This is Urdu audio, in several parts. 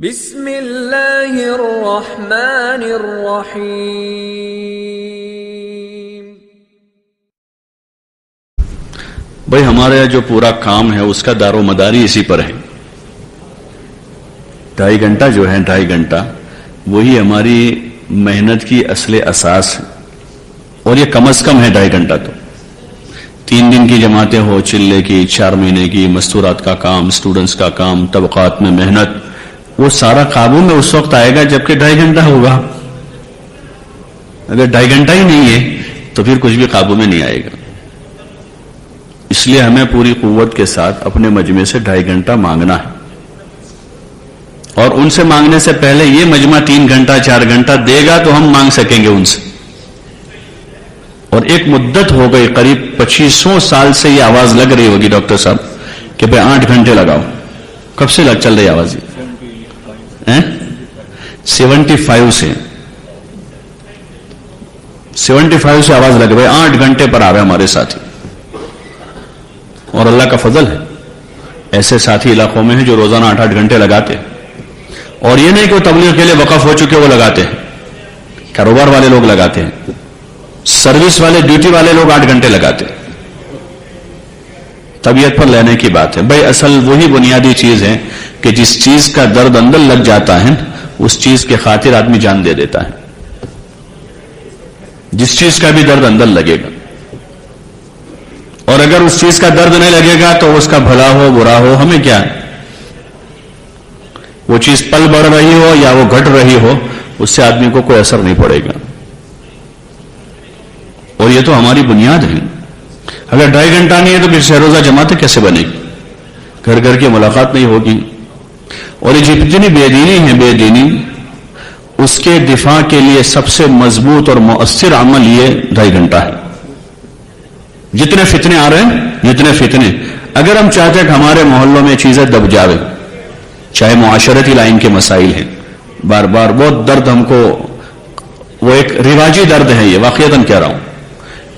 بسم اللہ الرحمن الرحیم۔ بھائی ہمارا جو پورا کام ہے اس کا دار و مداری اسی پر ہے۔ 2.5 گھنٹہ جو ہے 2.5 گھنٹہ وہی ہماری محنت کی اصل اساس ہے، اور یہ کم از کم ہے 2.5 گھنٹہ۔ تو 3 دن کی جماعتیں ہو، چلے کی 4 مہینے کی مستورات کا کام، اسٹوڈنٹس کا کام، طبقات میں محنت، وہ سارا قابو میں اس وقت آئے گا جبکہ 2.5 گھنٹہ ہوگا۔ اگر 2.5 گھنٹہ ہی نہیں ہے تو پھر کچھ بھی قابو میں نہیں آئے گا۔ اس لیے ہمیں پوری قوت کے ساتھ اپنے مجمع سے 2.5 گھنٹہ مانگنا ہے، اور ان سے مانگنے سے پہلے یہ مجمع 3 گھنٹہ 4 گھنٹہ دے گا تو ہم مانگ سکیں گے ان سے۔ اور ایک مدت ہو گئی، قریب 2500 سال سے یہ آواز لگ رہی ہوگی ڈاکٹر صاحب کہ بھائی 8 گھنٹے لگاؤ۔ کب سے چل رہی آواز؟ 75 سے آواز لگ رہی، 8 گھنٹے پر آ رہے ہمارے ساتھی۔ اور اللہ کا فضل ہے، ایسے ساتھی علاقوں میں ہیں جو روزانہ 8 گھنٹے لگاتے ہیں۔ اور یہ نہیں کہ وہ تبلیغ کے لیے وقف ہو چکے وہ لگاتے ہیں، کاروبار والے لوگ لگاتے ہیں، سروس والے ڈیوٹی والے لوگ 8 گھنٹے لگاتے ہیں۔ طبیعت پر لینے کی بات ہے بھائی، اصل وہی بنیادی چیز ہے کہ جس چیز کا درد اندر لگ جاتا ہے اس چیز کے خاطر آدمی جان دے دیتا ہے۔ جس چیز کا بھی درد اندر لگے گا، اور اگر اس چیز کا درد نہیں لگے گا تو اس کا بھلا ہو برا ہو ہمیں کیا ہے؟ وہ چیز پل بڑھ رہی ہو یا وہ گھٹ رہی ہو، اس سے آدمی کو کوئی اثر نہیں پڑے گا۔ اور یہ تو ہماری بنیاد ہے۔ اگر 2.5 گھنٹہ نہیں ہے تو پھر سہ-روزہ جماعتیں کیسے بنے گی؟ گھر گھر کی ملاقات نہیں ہوگی۔ اور یہ جتنی بے دینی ہے، بے دینی اس کے دفاع کے لیے سب سے مضبوط اور مؤثر عمل یہ 2.5 گھنٹہ ہے۔ جتنے فتنے آ رہے ہیں، جتنے فتنے، اگر ہم چاہتے ہیں کہ ہمارے محلوں میں چیزیں دب جاوے، چاہے معاشرتی لائن کے مسائل ہیں، بار بار بہت درد ہم کو، وہ ایک رواجی درد ہے، یہ واقعتاً کہہ رہا ہوں،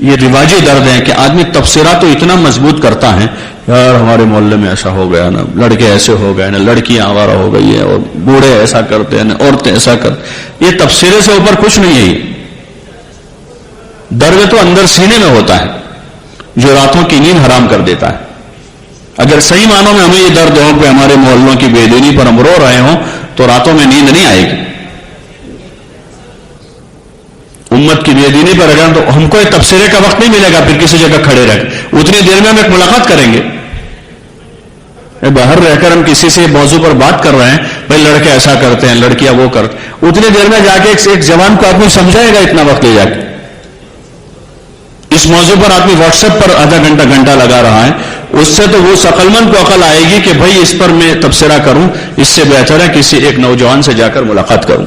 یہ رواجی درد ہے کہ آدمی تبصرہ تو اتنا مضبوط کرتا ہے، یار ہمارے محلے میں ایسا ہو گیا نا، لڑکے ایسے ہو گئے نا، لڑکیاں آوارہ ہو گئی ہیں، اور بوڑھے ایسا کرتے ہیں نا، عورتیں ایسا کرتے۔ یہ تبصرے سے اوپر کچھ نہیں ہے۔ یہ درد تو اندر سینے میں ہوتا ہے جو راتوں کی نیند حرام کر دیتا ہے۔ اگر صحیح معنوں میں ہمیں یہ درد ہو کہ ہمارے محلوں کی بے دینی پر ہم رو رہے ہوں تو راتوں میں نیند نہیں آئے گی۔ امت کی بے دینی پر اگر تو ہم کو تبصرے کا وقت نہیں ملے گا، پھر کسی جگہ کھڑے رہ اتنی دیر میں ہم ایک ملاقات کریں گے۔ باہر رہ کر ہم کسی سے موضوع پر بات کر رہے ہیں، بھائی لڑکے ایسا کرتے ہیں، لڑکیاں وہ کرتے، اتنی دیر میں جا کے ایک جوان کو آدمی سمجھائے گا اتنا وقت لے جا کے؟ اس موضوع پر آدمی واٹس ایپ پر آدھا گھنٹہ لگا رہا ہے، اس سے تو وہ عقلمند کو عقل آئے گی کہ بھائی اس پر میں تبصرہ کروں، اس سے بہتر ہے کسی ایک نوجوان سے جا کر ملاقات کروں۔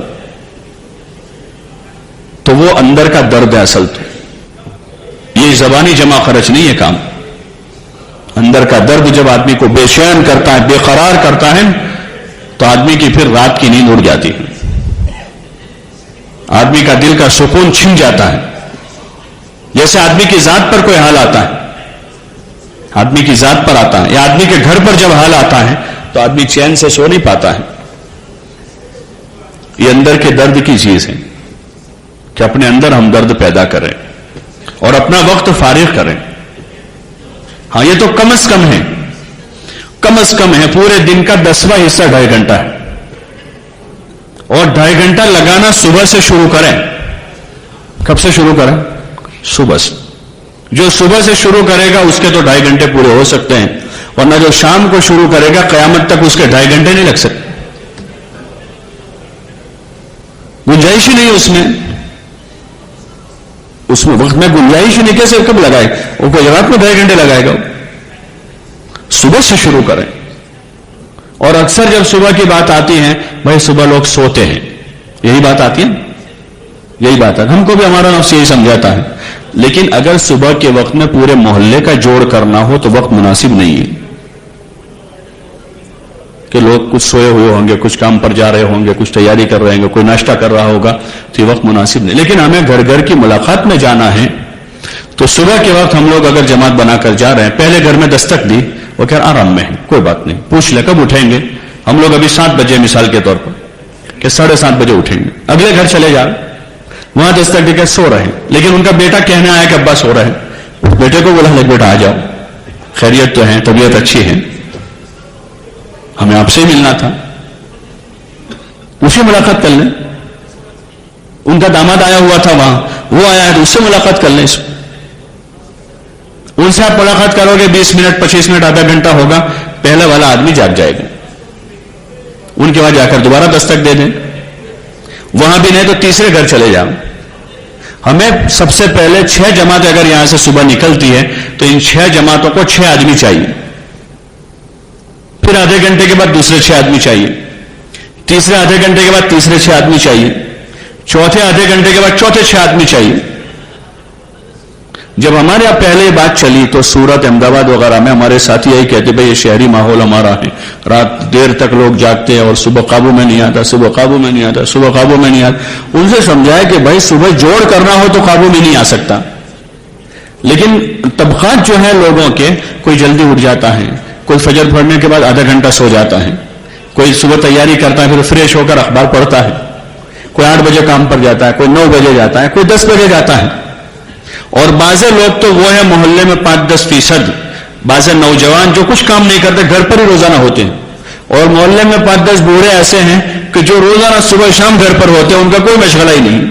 تو وہ اندر کا درد ہے اصل تو، یہ زبانی جمع خرچ نہیں ہے کام۔ اندر کا درد جب آدمی کو بے چین کرتا ہے، بے قرار کرتا ہے، تو آدمی کی پھر رات کی نیند اڑ جاتی ہے، آدمی کا دل کا سکون چھن جاتا ہے۔ جیسے آدمی کی ذات پر کوئی حال آتا ہے، آدمی کی ذات پر آتا ہے، یا آدمی کے گھر پر جب حال آتا ہے تو آدمی چین سے سو نہیں پاتا ہے۔ یہ اندر کے درد کی چیز ہے کہ اپنے اندر ہم درد پیدا کریں اور اپنا وقت فارغ کریں۔ ہاں یہ تو کم از کم ہے، کم از کم ہے، پورے دن کا 10واں حصہ 2.5 گھنٹہ ہے، اور 2.5 گھنٹہ لگانا صبح سے شروع کریں۔ کب سے شروع کریں؟ صبح سے۔ جو صبح سے شروع کرے گا اس کے تو 2.5 گھنٹے پورے ہو سکتے ہیں، ورنہ جو شام کو شروع کرے گا قیامت تک اس کے 2.5 گھنٹے نہیں لگ سکتے، گنجائش ہی نہیں اس میں وقت میں گنجائش ہی نہیں، کیسے کب لگائے؟ وہ کوئی رات میں 2.5 گھنٹے لگائے گا؟ صبح سے شروع کریں۔ اور اکثر جب صبح کی بات آتی ہے، بھائی صبح لوگ سوتے ہیں، یہی بات آتی ہے، یہی بات ہے، ہم کو بھی ہمارا نفس یہی سمجھاتا ہے۔ لیکن اگر صبح کے وقت میں پورے محلے کا جوڑ کرنا ہو تو وقت مناسب نہیں ہے، کہ لوگ کچھ سوئے ہوئے ہوں گے، کچھ کام پر جا رہے ہوں گے، کچھ تیاری کر رہے ہوں گے، کوئی ناشتہ کر رہا ہوگا، تو یہ وقت مناسب نہیں۔ لیکن ہمیں گھر گھر کی ملاقات میں جانا ہے، تو صبح کے وقت ہم لوگ اگر جماعت بنا کر جا رہے ہیں، پہلے گھر میں دستک دی، وہ کہہ آرام میں ہے، کوئی بات نہیں، پوچھ لے کب اٹھیں گے، ہم لوگ ابھی 7 بجے مثال کے طور پر کہ 7:30 بجے اٹھیں گے, اگلے گھر چلے جا, وہاں دستک دے کے سو رہے ہیں, لیکن ان کا بیٹا کہنے آیا کہ ابا سو رہے ہیں. بیٹے کو بولا بیٹا آ جاؤ, خیریت تو ہے, طبیعت اچھی ہے, ہمیں آپ سے ہی ملنا تھا, اسے ملاقات کر لیں. ان کا داماد آیا ہوا تھا وہاں, وہ آیا ہے تو اس سے ملاقات کر لیں. ان سے آپ ملاقات کرو گے 20 منٹ 25 منٹ آدھا گھنٹہ ہوگا, پہلا والا آدمی جاگ جائے گا. ان کے وہاں جا کر دوبارہ دستک دے دیں, وہاں بھی نہیں تو تیسرے گھر چلے جاؤ. ہمیں سب سے پہلے 6 جماعت اگر یہاں سے صبح نکلتی ہے تو ان 6 جماعتوں کو 6 آدمی چاہیے, پھر آدھے گھنٹے کے بعد دوسرے 6 آدمی چاہیے, تیسرے آدھے گھنٹے کے بعد تیسرے 6 آدمی چاہیے, چوتھے آدھے گھنٹے کے بعد چوتھے 6 آدمی چاہیے. جب ہمارے یہاں پہلے یہ بات چلی تو سورت احمد آباد وغیرہ میں ہمارے ساتھی یہی کہتے بھائی یہ شہری ماحول ہمارا ہے, رات دیر تک لوگ جاگتے ہیں اور صبح قابو میں نہیں آتا, صبح قابو میں نہیں آتا, صبح قابو میں نہیں آتا. ان سے سمجھایا کہ بھائی صبح جوڑ کرنا ہو تو قابو میں نہیں آ سکتا, لیکن طبقات جو ہے لوگوں کے, کوئی جلدی اٹھ جاتا ہے, کوئی فجر پڑھنے کے بعد آدھا گھنٹہ سو جاتا ہے, کوئی صبح تیاری کرتا ہے پھر فریش ہو کر اخبار پڑھتا ہے, کوئی 8 بجے کام پر جاتا ہے, کوئی 9 بجے جاتا ہے, کوئی 10 بجے جاتا ہے. اور بعض لوگ تو وہ ہے محلے میں 5-10%, بعض نوجوان جو کچھ کام نہیں کرتے گھر پر ہی روزانہ ہوتے ہیں, اور محلے میں 5-10 بوڑھے ایسے ہیں کہ جو روزانہ صبح شام گھر پر ہوتے ہیں, ان کا کوئی مشغلہ ہی نہیں.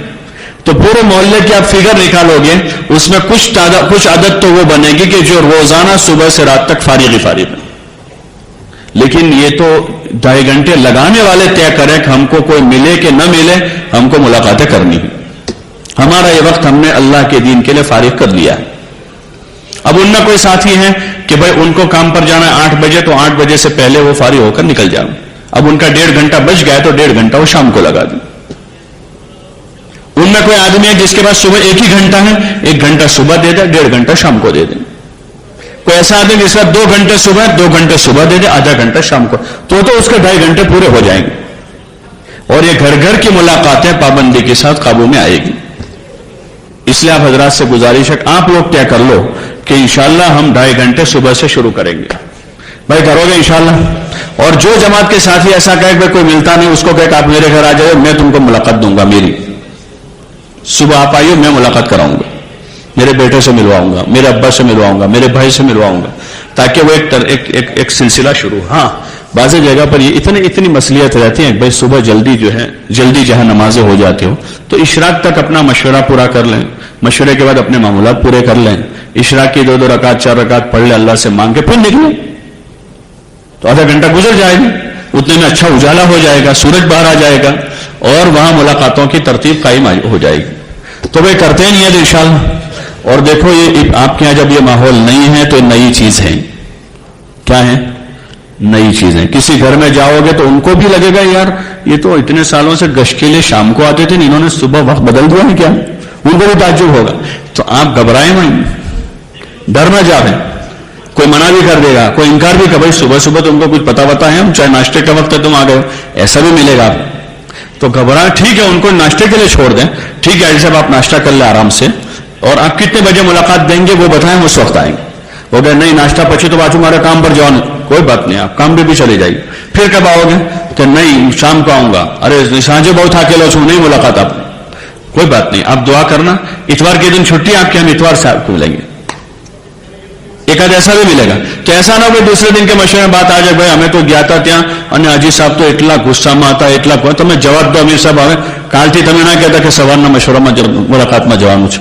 تو پورے محلے کی آپ فگر نکالو گے, اس میں کچھ عادت تو وہ بنے گی کہ جو روزانہ صبح سے رات تک فارغ ہی فارغ ہے. لیکن یہ تو 2.5 گھنٹے لگانے والے طے کریں کہ ہم کو کوئی ملے کہ نہ ملے, ہم کو ملاقاتیں کرنی ہے. ہمارا یہ وقت ہم نے اللہ کے دین کے لیے فارغ کر لیا ہے. اب ان میں کوئی ساتھی ہیں کہ بھائی ان کو کام پر جانا ہے 8 بجے, تو 8 بجے سے پہلے وہ فارغ ہو کر نکل جاؤ. اب ان کا 1.5 گھنٹہ بچ گیا تو 1.5 گھنٹہ وہ شام کو لگا دیں. ان میں کوئی آدمی ہے جس کے پاس صبح 1 ہی گھنٹہ ہے, 1 گھنٹہ صبح دے دیں, 1.5 گھنٹہ شام کو دے دیں. کوئی ایسا آدمی جس کا 2 گھنٹے صبح 2 گھنٹے صبح دے دیں, آدھا گھنٹہ شام کو, تو اس کے 2.5 گھنٹے پورے ہو جائیں گے. اور یہ گھر گھر کی ملاقاتیں پابندی کے ساتھ قابو میں آئے گی. اس لیے آپ حضرات سے گزارش ہے آپ لوگ طے کر لو کہ انشاءاللہ ہم 2.5 گھنٹے صبح سے شروع کریں گے. بھائی کرو گے انشاءاللہ؟ اور جو جماعت کے ساتھی ایسا کہے کہ کوئی ملتا نہیں, اس کو کہے کہ آپ میرے گھر آ جائے, میں تم کو ملاقات دوں گا. میری صبح آپ آئیے, میں ملاقات کراؤں گا, میرے بیٹے سے ملواؤں گا, میرے ابا سے ملواؤں گا, میرے بھائی سے ملواؤں گا, تاکہ وہ ایک سلسلہ شروع. ہاں بعض جگہ پر یہ اتنی مصلیت رہتی ہے بھائی صبح جلدی جہاں نمازیں ہو جاتے ہو تو اشراق تک اپنا مشورہ پورا کر لیں, مشورے کے بعد اپنے معاملات پورے کر لیں, اشراق کی 2 رکعت 4 رکعت پڑھ لیں, اللہ سے مانگ کے پھر نکلیں, تو آدھا گھنٹہ گزر جائے گا, اتنے میں اچھا اجالا ہو جائے گا, سورج باہر آ جائے گا, اور وہاں ملاقاتوں کی ترتیب قائم ہو جائے گی. تو بھائی کرتے نہیں ہے تو انشاءاللہ. اور دیکھو یہ آپ کے یہاں جب یہ ماحول نہیں ہے تو نئی چیز ہے. کیا ہے؟ نئی چیز ہے. کسی گھر میں جاؤ گے تو ان کو بھی لگے گا یار یہ تو اتنے سالوں سے گشت کے لیے شام کو آتے تھے, انہوں نے صبح وقت بدل دیا ہے کیا, ان کو بھی تعجب ہوگا. تو آپ گھبرائیں نہیں, ڈر نہ جاویں. کوئی منع بھی کر دے گا, کوئی انکار بھی کہ بھائی صبح تم کو کچھ پتا ہے, ہم چاہے ناشتے کا وقت ہے تم آ گئے, ایسا بھی ملے گا. تو گھبرائیں, ٹھیک ہے ان کو ناشتے کے لیے چھوڑ دیں, ٹھیک ہے صاحب آپ ناشتہ کر لیں آرام سے, اور آپ کتنے بجے ملاقات دیں گے وہ بتائیں, اس وقت آئیں گے. وہ کہ نہیں ناشتہ پچھے تو بات ہمارے کام پر جاؤ, کوئی بات نہیں آپ کام پہ بھی چلے جائیے. پھر کب آؤ گے کہ نہیں شام کو آؤں گا, ارے سانجے بہت تھاکے لو نہیں ملاقات آپ, کوئی بات نہیں آپ دعا کرنا, اتوار کے دن چھٹی آپ کے ہم اتوار سے آپ کو ملیں گے. ایک آدھ ایسا بھی ملے گا. تو ایسا نہ ہو کہ دوسرے دن کے مشورے میں بات آ جائے بھائی ہمیں تو گیا تھا ત્યાં અને હાજી સાહેબ તો એટલા ગુસ્સામાં હતા એટલા તમે જવાબ દો અમીર સાહેબ, હવે કાલથી તમે ના કહેતા કે સવારના મશવરામાં મુલાકાતમાં જવાનું છે.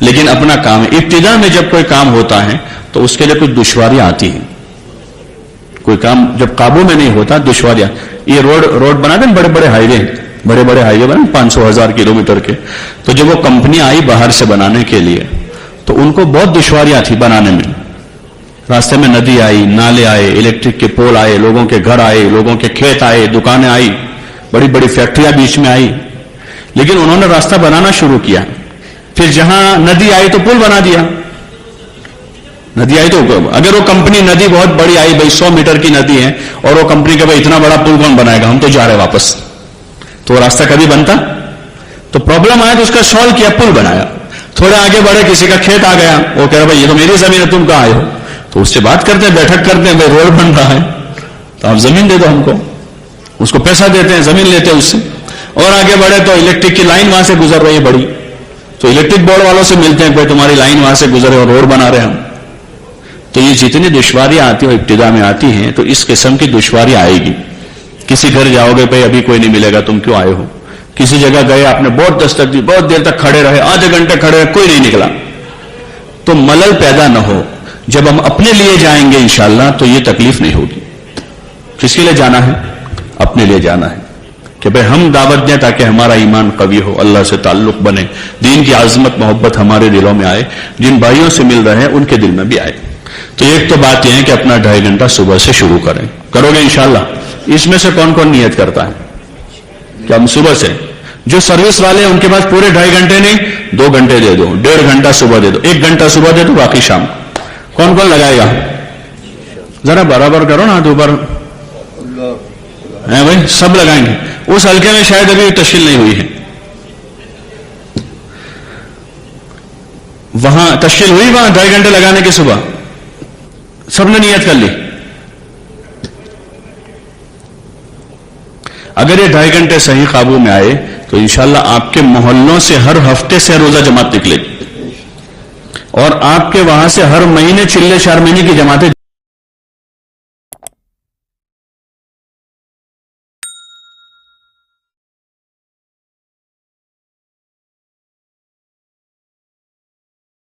لیکن اپنا کام ہے. ابتدا میں جب کوئی کام ہوتا ہے تو اس کے لیے کچھ دشواریاں آتی ہیں. کوئی کام جب قابو میں نہیں ہوتا دشواریاں. یہ روڈ بنا دیں بڑے بڑے ہائی وے بنے 500,000 کلومیٹر کے, تو جب وہ کمپنی آئی باہر سے بنانے کے لیے تو ان کو بہت دشواریاں تھی بنانے میں. راستے میں ندی آئی, نالے آئے, الیکٹرک کے پول آئے, لوگوں کے گھر آئے, لوگوں کے کھیت آئے, دکانیں آئی, بڑی بڑی فیکٹریاں بیچ میں آئی. لیکن انہوں نے راستہ بنانا شروع کیا. پھر جہاں ندی آئی تو پل بنا دیا. ندی آئی تو اگر وہ کمپنی ندی بہت بڑی آئی, بھائی 100 میٹر کی ندی ہے, اور وہ کمپنی کہ بھائی اتنا بڑا پل کون بنائے گا, ہم تو جا رہے واپس, تو وہ راستہ کبھی بنتا. تو پرابلم آیا تو اس کا سالو کیا, پل بنایا. تھوڑے آگے بڑھے, کسی کا کھیت آ گیا, وہ کہہ رہا بھائی یہ تو میری زمین ہے تم کہاں آئے ہو, تو اس سے بات کرتے ہیں, بیٹھک کرتے ہیں, بھائی روڈ بن رہا ہے تو آپ زمین دے دو ہم کو, اس کو پیسہ دیتے ہیں, زمین لیتے ہیں اس سے. اور آگے بڑھے تو الیکٹرک کی لائن وہاں سے گزر رہی ہے بڑی, تو الیکٹرک بورڈ والوں سے ملتے ہیں, کوئی تمہاری لائن وہاں سے گزرے اور روڈ بنا رہے ہیں ہم. تو یہ جتنی دشواریاں آتی ہیں ابتدا میں آتی ہیں, تو اس قسم کی دشواریاں آئے گی. کسی گھر جاؤ گے, بھائی ابھی کوئی نہیں ملے گا, تم کیوں آئے ہو. کسی جگہ گئے, آپ نے بہت دستک دی, بہت دیر تک کھڑے رہے, آدھے گھنٹے کھڑے رہے, کوئی نہیں نکلا. تو ملل پیدا نہ ہو. جب ہم اپنے لیے جائیں گے انشاءاللہ تو یہ تکلیف نہیں ہوگی. کس کے لیے جانا ہے؟ اپنے لیے جانا ہے کہ بھئی ہم دعوت دیں تاکہ ہمارا ایمان قوی ہو, اللہ سے تعلق بنے, دین کی عظمت محبت ہمارے دلوں میں آئے, جن بھائیوں سے مل رہے ہیں ان کے دل میں بھی آئے. تو ایک تو بات یہ ہے کہ اپنا 2.5 گھنٹہ صبح سے شروع کریں. کرو گے انشاءاللہ؟ اس میں سے کون کون نیت کرتا ہے کہ ہم صبح سے؟ جو سروس والے ہیں ان کے پاس پورے 2.5 گھنٹے نہیں, 2 گھنٹے دے دو, 1.5 گھنٹہ صبح دے دو, 1 گھنٹہ صبح دے دو, باقی شام. کون کون لگائے گا؟ ذرا برابر کرو نا ہاتھ اوپر ہے بھائی, سب لگائیں گے. اس حلقے میں شاید ابھی تشکیل نہیں ہوئی ہے, وہاں تشکیل ہوئی, وہاں 2.5 گھنٹے لگانے کے صبح سب نے نیت کر لی. اگر یہ 2.5 گھنٹے صحیح قابو میں آئے تو انشاءاللہ آپ کے محلوں سے ہر ہفتے سے روزہ جماعت نکلے, اور آپ کے وہاں سے ہر مہینے چلے 4 مہینے کی جماعتیں